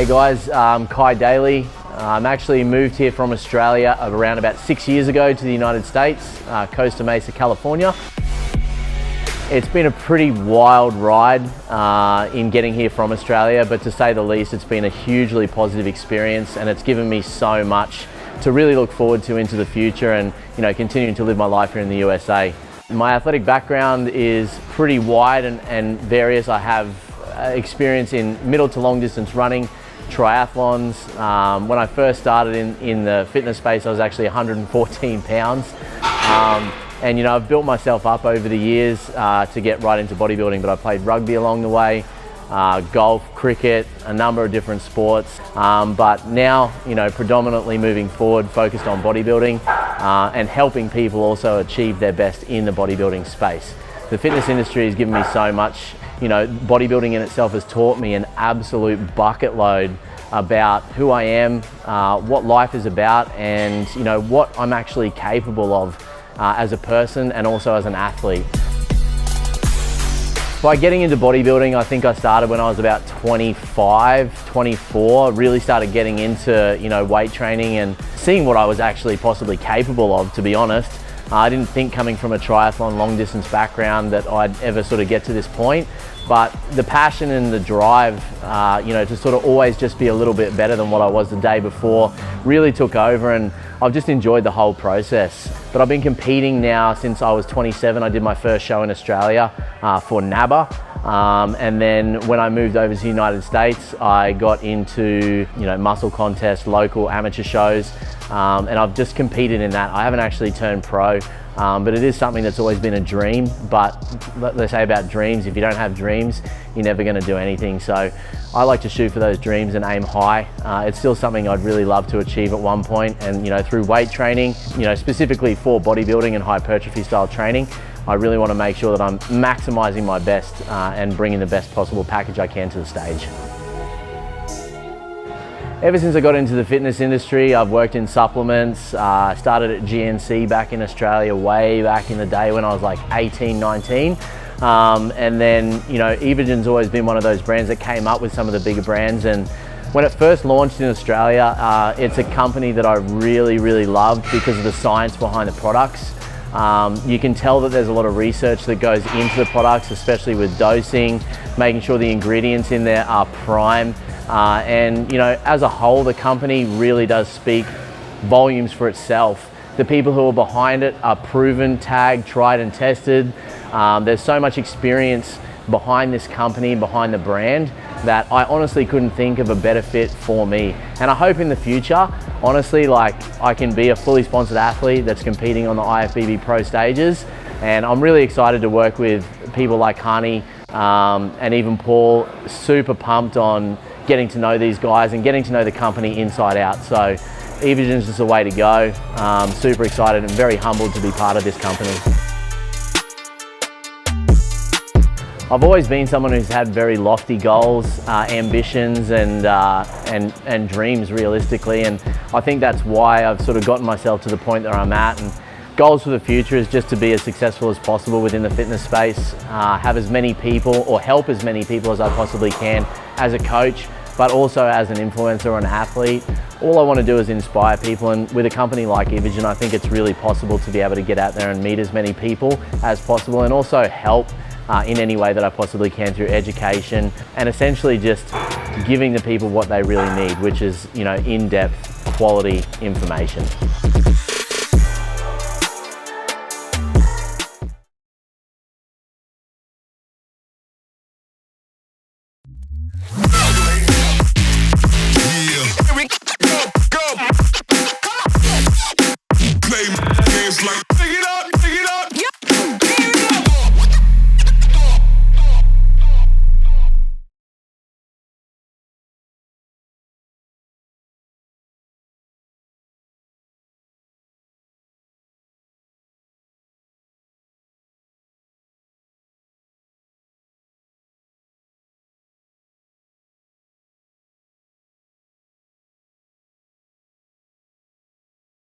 G'day guys, I'm Kye Daley. I'm actually moved here from Australia around about 6 years ago to the United States, Costa Mesa, California. It's been a pretty wild ride in getting here from Australia, but to say the least, it's been a hugely positive experience, and it's given me so much to really look forward to into the future and continuing to live my life here in the USA. My athletic background is pretty wide and various. I have experience in middle to long distance running, triathlons. When I first started in the fitness space, I was actually 114 pounds. And I've built myself up over the years to get right into bodybuilding, but I played rugby along the way, golf, cricket, a number of different sports. But now, predominantly moving forward, focused on bodybuilding and helping people also achieve their best in the bodybuilding space. The fitness industry has given me so much. Bodybuilding in itself has taught me an absolute bucket load about who I am, what life is about, and what I'm actually capable of as a person and also as an athlete. By getting into bodybuilding, I think I started when I was about 25, 24, really started getting into weight training and seeing what I was actually possibly capable of, to be honest. I didn't think, coming from a triathlon long distance background, that I'd ever sort of get to this point, but the passion and the drive to sort of always just be a little bit better than what I was the day before really took over, and I've just enjoyed the whole process. But I've been competing now since I was 27. I did my first show in Australia for NABBA. And then when I moved over to the United States, I got into muscle contests, local amateur shows, and I've just competed in that. I haven't actually turned pro, but it is something that's always been a dream. But they say about dreams, if you don't have dreams, you're never going to do anything. So I like to shoot for those dreams and aim high. It's still something I'd really love to achieve at one point, and through weight training, specifically for bodybuilding and hypertrophy style training, I really want to make sure that I'm maximizing my best and bringing the best possible package I can to the stage. Ever since I got into the fitness industry, I've worked in supplements. I started at GNC back in Australia way back in the day when I was like 18, 19. And then, Evogen's always been one of those brands that came up with some of the bigger brands. And when it first launched in Australia, it's a company that I really, really loved because of the science behind the products. You can tell that there's a lot of research that goes into the products, especially with dosing, making sure the ingredients in there are prime. And as a whole, the company really does speak volumes for itself. The people who are behind it are proven, tagged, tried and tested. There's so much experience behind this company, behind the brand, that I honestly couldn't think of a better fit for me. And I hope in the future, honestly, I can be a fully sponsored athlete that's competing on the IFBB Pro stages. And I'm really excited to work with people like Hani and even Paul. Super pumped on getting to know these guys and getting to know the company inside out. So Evogen's just a way to go. Super excited and very humbled to be part of this company. I've always been someone who's had very lofty goals, ambitions and dreams realistically, and I think that's why I've sort of gotten myself to the point that I'm at. And goals for the future is just to be as successful as possible within the fitness space, have as many people or help as many people as I possibly can as a coach, but also as an influencer or an athlete. All I want to do is inspire people, and with a company like Evogen, I think it's really possible to be able to get out there and meet as many people as possible, and also help in any way that I possibly can through education, and essentially just giving the people what they really need, which is in-depth quality information.